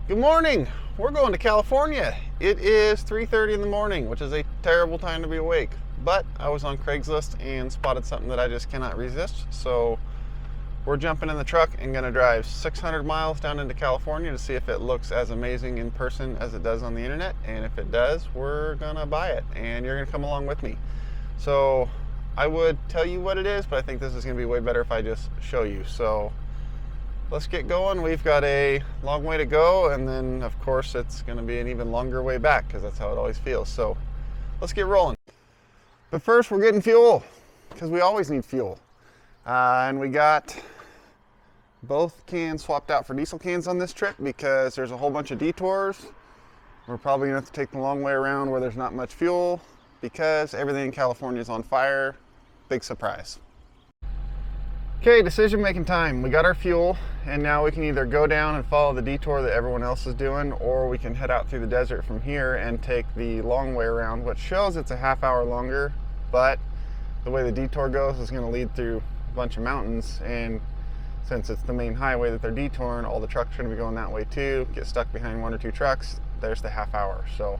Good morning. We're going to California. It is 3:30 in the morning, which is a terrible time to be awake. But I was on Craigslist and spotted something that I just cannot resist. So we're jumping in the truck and going to drive 600 miles down into California to see if it looks as amazing in person as it does on the internet. And if it does, we're going to buy it. And you're going to come along with me. So I would tell you what it is, but I think this is going to be way better if I just show you. So let's get going. We've got a long way to go, and then of course it's going to be an even longer way back because that's how it always feels. So let's get rolling. But first we're getting fuel because we always need fuel. And we got both cans swapped out for diesel cans on this trip because there's a whole bunch of detours. We're probably going to have to take the long way around where there's not much fuel because everything in California is on fire. Big surprise. Okay, decision making time. We got our fuel, and now we can either go down and follow the detour that everyone else is doing, or we can head out through the desert from here and take the long way around, which shows it's a half hour longer, but the way the detour goes is going to lead through a bunch of mountains, and since it's the main highway that they're detouring, all the trucks are going to be going that way too. Get stuck behind one or two trucks, there's the half hour. So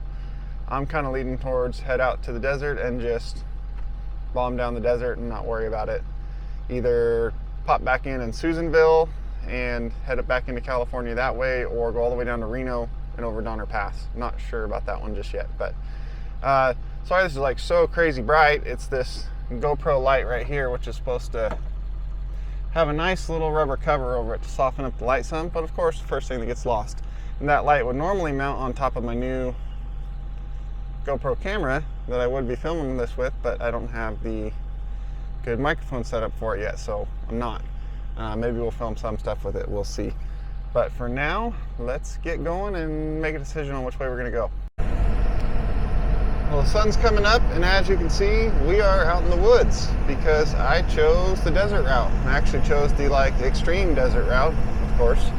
I'm kind of leading towards head out to the desert and just bomb down the desert and not worry about it. Either pop back in Susanville and head up back into California that way, or go all the way down to Reno and over Donner Pass. Not sure about that one just yet, but sorry this is like so crazy bright. It's this GoPro light right here, which is supposed to have a nice little rubber cover over it to soften up the light some, but of course the first thing that gets lost. And that light would normally mount on top of my new GoPro camera that I would be filming this with, but I don't have the good microphone set up for it yet, so I'm not. Maybe we'll film some stuff with it, we'll see. But for now, let's get going and make a decision on which way we're gonna go. Well, the sun's coming up, and as you can see, we are out in the woods because I chose the desert route. I actually chose the extreme desert route, of course.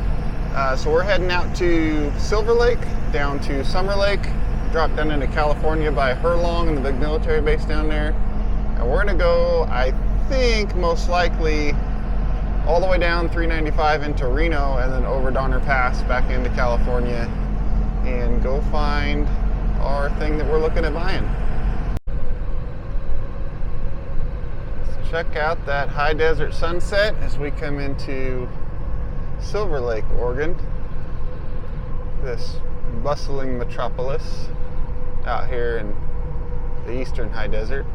So we're heading out to Silver Lake, down to Summer Lake, drop down into California by Herlong and the big military base down there. And we're gonna go, I think, most likely all the way down 395 into Reno and then over Donner Pass back into California and go find our thing that we're looking at buying. Let's check out that high desert sunset as we come into Silver Lake, Oregon. This bustling metropolis out here in the eastern high desert.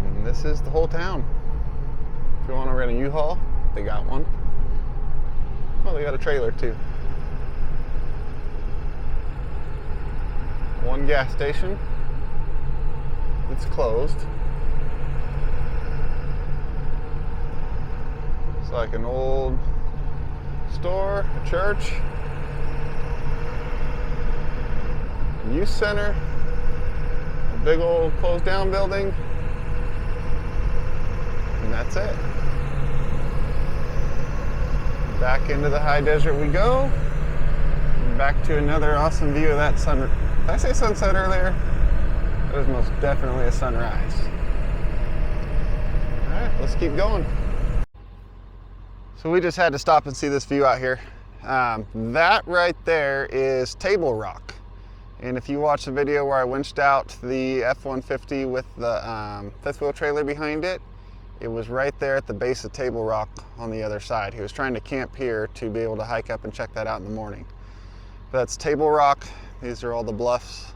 And this is the whole town. If you want to rent a U-Haul, they got one. Well, they got a trailer too. One gas station. It's closed. It's like an old store, a church, a youth center, a big old closed down building. And that's it. Back into the high desert we go. And back to another awesome view of that sun. Did I say sunset earlier? That was most definitely a sunrise. Alright, let's keep going. So we just had to stop and see this view out here. That right there is Table Rock. And if you watch the video where I winched out the F-150 with the fifth wheel trailer behind it, it was right there at the base of Table Rock on the other side. He was trying to camp here to be able to hike up and check that out in the morning. But that's Table Rock. These are all the bluffs.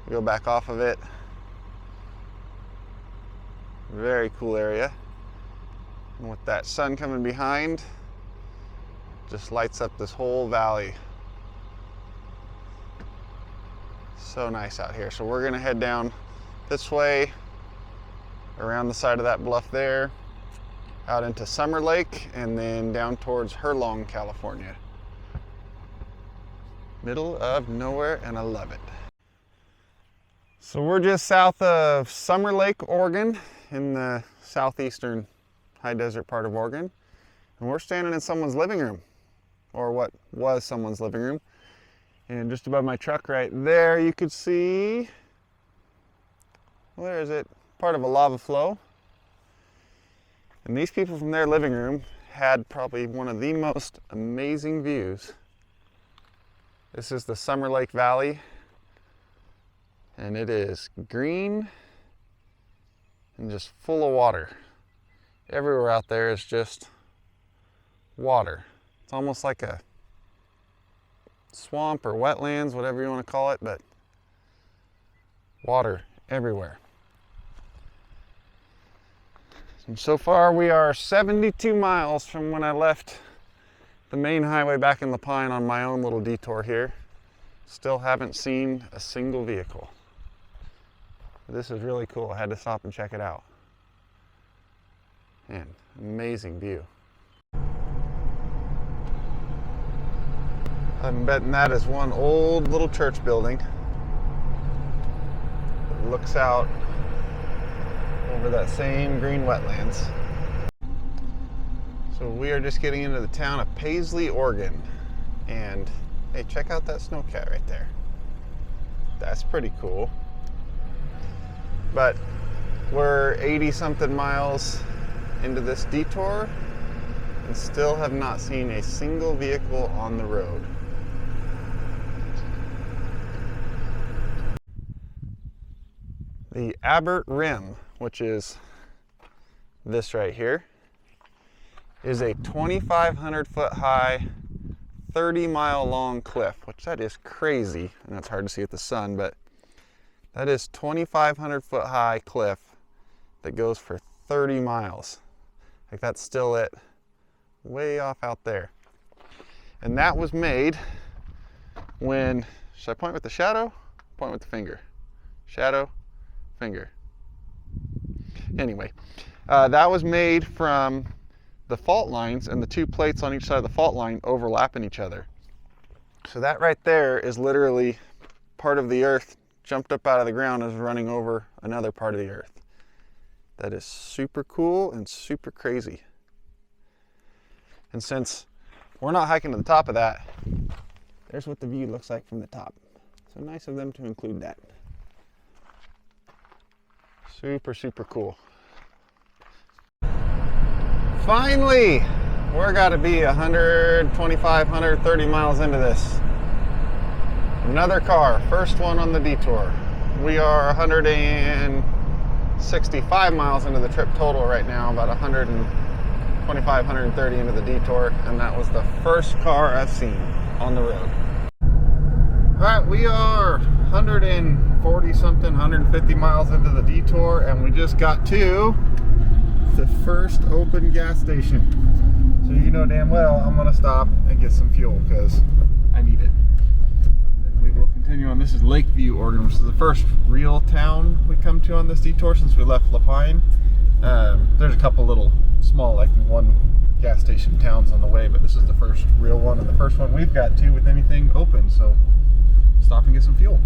You go back off of it. Very cool area. And with that sun coming behind, just lights up this whole valley. So nice out here. So we're gonna head down this way, around the side of that bluff there, out into Summer Lake, and then down towards Herlong, California. Middle of nowhere, and I love it. So we're just south of Summer Lake, Oregon, in the southeastern high desert part of Oregon. And we're standing in someone's living room, or what was someone's living room. And just above my truck right there, you could see, where is it? Part of a lava flow. And these people from their living room had probably one of the most amazing views. This is the Summer Lake Valley, and it is green and just full of water. Everywhere out there is just water. It's almost like a swamp or wetlands, whatever you want to call it, but water everywhere. And so far we are 72 miles from when I left the main highway back in La Pine on my own little detour here. Still haven't seen a single vehicle. This is really cool. I had to stop and check it out. Man, amazing view. I'm betting that is one old little church building that looks out over that same green wetlands. So we are just getting into the town of Paisley, Oregon. And hey, check out that snowcat right there. That's pretty cool. But we're 80 something miles into this detour and still have not seen a single vehicle on the road. The Abbott Rim, which is this right here, is a 2,500 foot high, 30-mile long cliff, which that is crazy, and that's hard to see with the sun, but that is 2,500 foot high cliff that goes for 30 miles. Like, that's still it, way off out there. And that was made when, should I point with the shadow? Point with the finger. Shadow, finger. Anyway, that was made from the fault lines, and the two plates on each side of the fault line overlapping each other. So that right there is literally part of the earth jumped up out of the ground is running over another part of the earth. That is super cool and super crazy. And since we're not hiking to the top of that, there's what the view looks like from the top. So nice of them to include that. Super, super cool. Finally, we're got to be 125, 130 miles into this. Another car, first one on the detour. We are 165 miles into the trip total right now, about 125, 130 into the detour, and that was the first car I've seen on the road. All right, we are 140 something, 150 miles into the detour, and we just got to the first open gas station. So you know damn well I'm gonna stop and get some fuel because I need it. And then we will continue on. This is Lakeview, Oregon, which is the first real town we come to on this detour since we left La Pine. There's a couple little small, like one gas station towns on the way, but this is the first real one and the first one we've got to with anything open. So stop and get some fuel.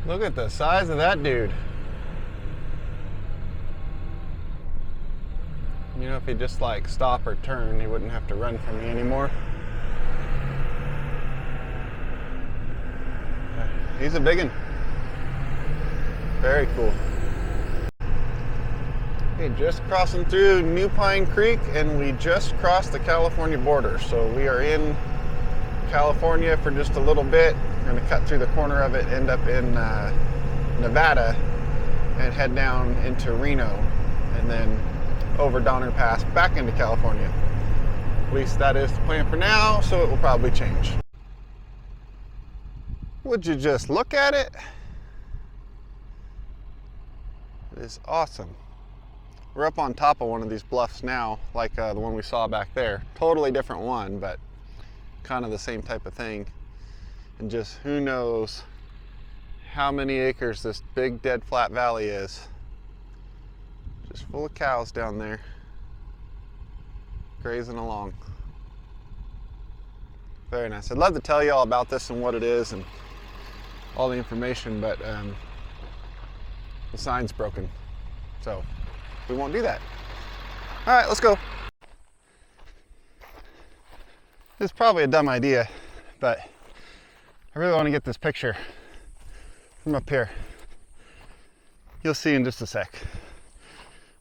Look at the size of that dude. You know, if he'd just like stop or turn, he wouldn't have to run from me anymore. He's a big one. Very cool. Okay, just crossing through New Pine Creek, and we just crossed the California border. So we are in California for just a little bit. We're going to cut through the corner of it, end up in Nevada, and head down into Reno, and then over Donner Pass back into California. At least that is the plan for now, so it will probably change. Would you just look at it? It is awesome. We're up on top of one of these bluffs now, like the one we saw back there. Totally different one, but kind of the same type of thing. And just who knows how many acres this big dead flat valley is. Just full of cows down there, grazing along. Very nice. I'd love to tell you all about this and what it is and all the information, but the sign's broken, so we won't do that. All right, let's go. This is probably a dumb idea, but I really want to get this picture from up here. You'll see in just a sec.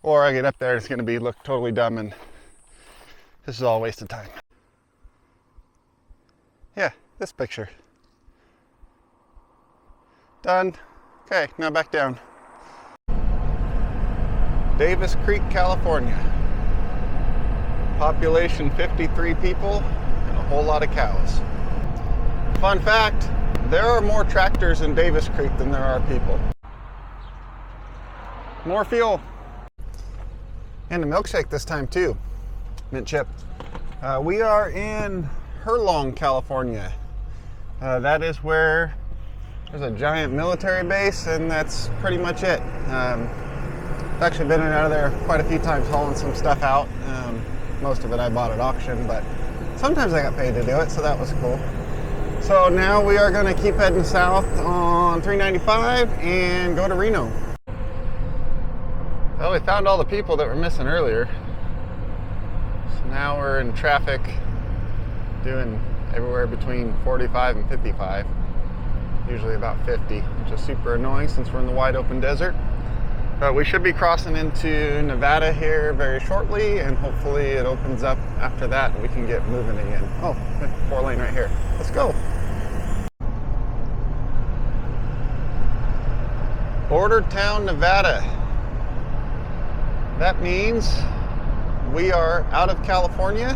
Or I get up there and it's going to look totally dumb and this is all a waste of time. Yeah, this picture. Done. Okay, now back down. Davis Creek, California. Population 53 people and a whole lot of cows. Fun fact, there are more tractors in Davis Creek than there are people. More fuel. And a milkshake this time too. Mint chip. We are in Herlong, California. That is where there's a giant military base, and that's pretty much it. I've actually been in and out of there quite a few times hauling some stuff out. Most of it I bought at auction, but sometimes I got paid to do it, so that was cool. So now we are going to keep heading south on 395 and go to Reno. Well, we found all the people that were missing earlier. So now we're in traffic doing everywhere between 45 and 55. Usually about 50, which is super annoying since we're in the wide open desert. But we should be crossing into Nevada here very shortly, and hopefully it opens up after that and we can get moving again. Oh, 4-lane right here. Let's go. Bordertown, Nevada. That means we are out of California,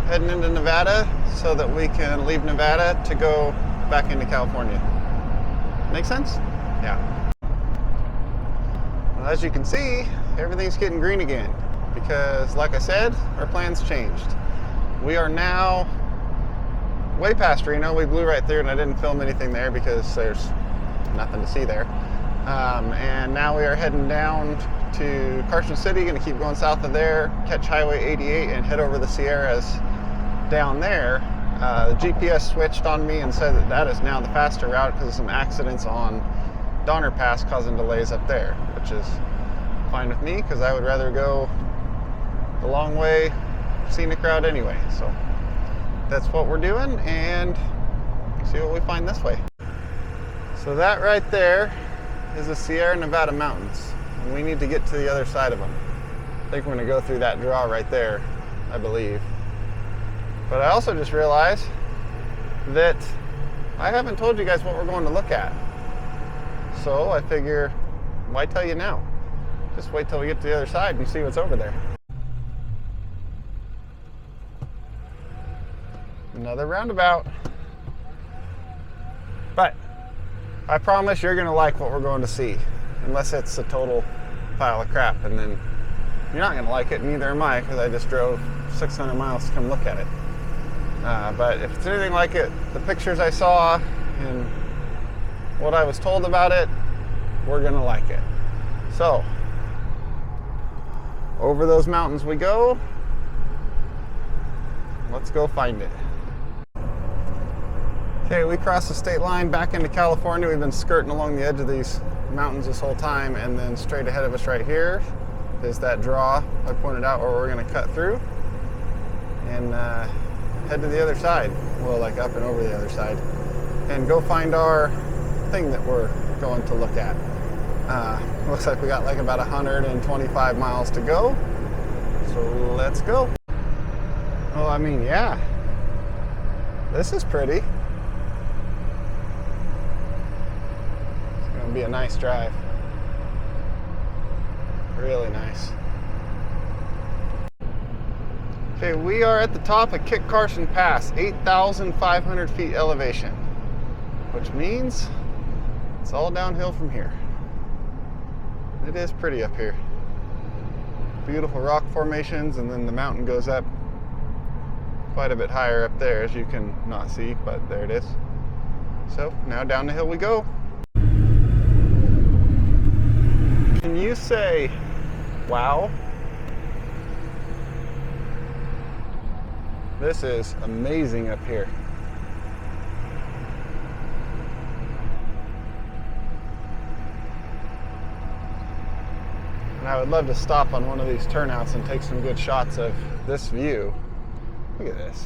heading into Nevada so that we can leave Nevada to go back into California. Make sense? Yeah. Well, as you can see, everything's getting green again because, like I said, our plans changed. We are now way past Reno. We blew right through and I didn't film anything there because there's nothing to see there. And now we are heading down to Carson City, going to keep going south of there, catch Highway 88 and head over the Sierras down there. The GPS switched on me and said that that is now the faster route because of some accidents on Donner Pass causing delays up there, which is fine with me because I would rather go the long way, scenic route anyway. So that's what we're doing, and see what we find this way. So that right there is the Sierra Nevada mountains, and we need to get to the other side of them. I think we're going to go through that draw right there, I believe. But I also just realized that I haven't told you guys what we're going to look at. So I figure, why tell you now? Just wait till we get to the other side and you see what's over there. Another roundabout. But I promise you're going to like what we're going to see. Unless it's a total pile of crap. And then you're not going to like it, and neither am I, because I just drove 600 miles to come look at it. But if it's anything like it, the pictures I saw and what I was told about it, we're going to like it. So, over those mountains we go. Let's go find it. Okay, we crossed the state line back into California. We've been skirting along the edge of these mountains this whole time, and then straight ahead of us right here is that draw I pointed out where we're going to cut through and head to the other side. Well, like up and over the other side, and go find our thing that we're going to look at. Looks like we got like about 125 miles to go, so let's go. Well, I mean, yeah, this is pretty. It's gonna be a nice drive. Really nice. Okay, we are at the top of Kit Carson Pass, 8,500 feet elevation, which means it's all downhill from here. It is pretty up here. Beautiful rock formations, and then the mountain goes up quite a bit higher up there, as you can not see, but there it is. So now down the hill we go. Can you say, wow? This is amazing up here. And I would love to stop on one of these turnouts and take some good shots of this view. Look at this.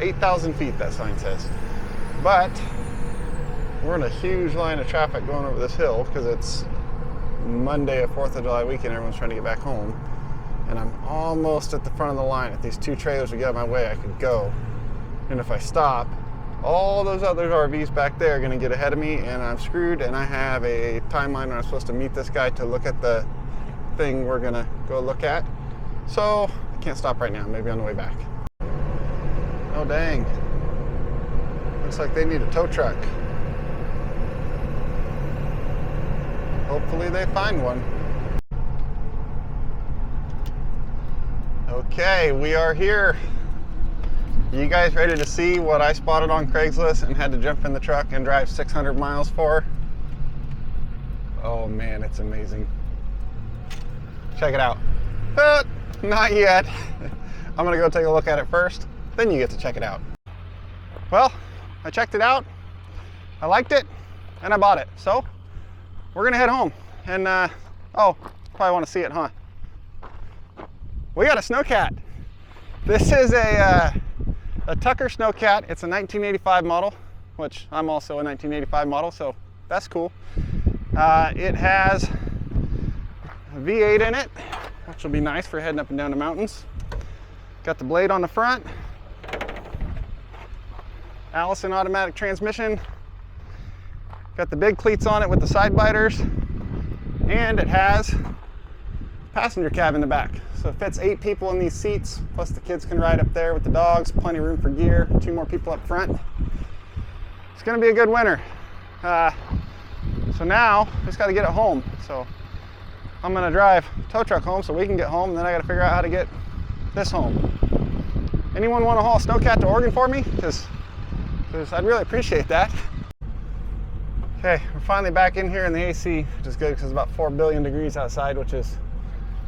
8,000 feet, that sign says. But we're in a huge line of traffic going over this hill because it's Monday of 4th of July weekend. Everyone's trying to get back home. And I'm almost at the front of the line. If these 2 trailers would get out of my way, I could go. And if I stop, all those other RVs back there are going to get ahead of me, and I'm screwed. And I have a timeline when I'm supposed to meet this guy to look at the thing we're going to go look at. So I can't stop right now. Maybe on the way back. Oh, dang. Looks like they need a tow truck. Hopefully they find one. Okay, we are here. You guys ready to see what I spotted on Craigslist and had to jump in the truck and drive 600 miles for? Oh man, it's amazing. Check it out. Not yet. I'm gonna go take a look at it first, then you get to check it out. Well, I checked it out, I liked it, and I bought it. So, we're gonna head home. And, oh, probably wanna see it, huh? We got a snowcat. This is a Tucker snowcat. It's a 1985 model, which I'm also a 1985 model, so that's cool. It has a V8 in it, which will be nice for heading up and down the mountains. Got the blade on the front. Allison automatic transmission. Got the big cleats on it with the side biters. And it has passenger cab in the back. So it fits 8 people in these seats, plus the kids can ride up there with the dogs, plenty of room for gear, 2 more people up front. It's gonna be a good winter. So now, just gotta get it home. So I'm gonna drive tow truck home so we can get home, and then I gotta figure out how to get this home. Anyone wanna haul a snowcat to Oregon for me? Because I'd really appreciate that. Okay, we're finally back in here in the AC, which is good because it's about 4 billion degrees outside, which is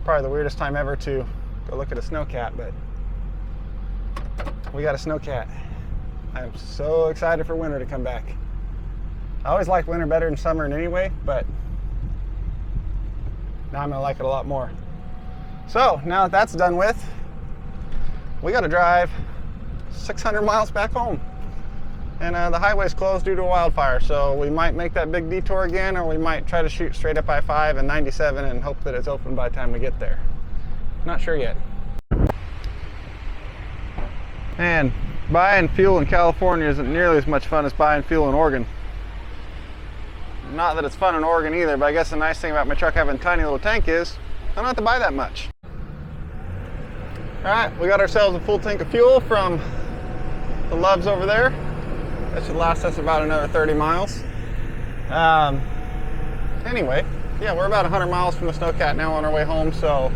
probably the weirdest time ever to go look at a snowcat, but we got a snowcat. I'm so excited for winter to come back. I always like winter better than summer in any way, but now I'm gonna like it a lot more. So now that that's done with, we gotta drive 600 miles back home. And the highway's closed due to a wildfire, so we might make that big detour again, or we might try to shoot straight up I-5 and 97 and hope that it's open by the time we get there. Not sure yet. And buying fuel in California isn't nearly as much fun as buying fuel in Oregon. Not that it's fun in Oregon either, but I guess the nice thing about my truck having a tiny little tank is I don't have to buy that much. All right, we got ourselves a full tank of fuel from the Loves over there. That should last us about another 30 miles. Anyway, yeah, we're about 100 miles from the snowcat now on our way home, so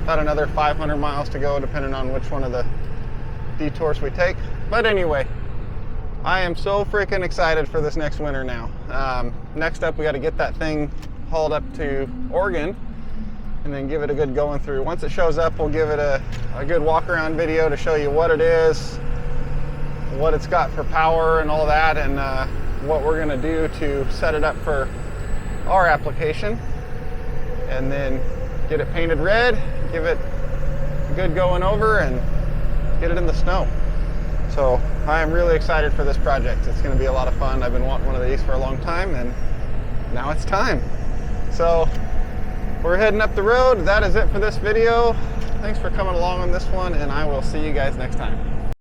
about another 500 miles to go depending on which one of the detours we take. But anyway, I am so freaking excited for this next winter now. Next up, we got to get that thing hauled up to Oregon and then give it a good going through. Once it shows up, we'll give it a good walk around video to show you what it is, what it's got for power and all that, and what we're going to do to set it up for our application, and then get it painted red, give it a good going over, and get it in the snow. So I am really excited for this project. It's going to be a lot of fun. I've been wanting one of these for a long time, and now it's time. So we're heading up the road. That is it for this video. Thanks for coming along on this one, and I will see you guys next time.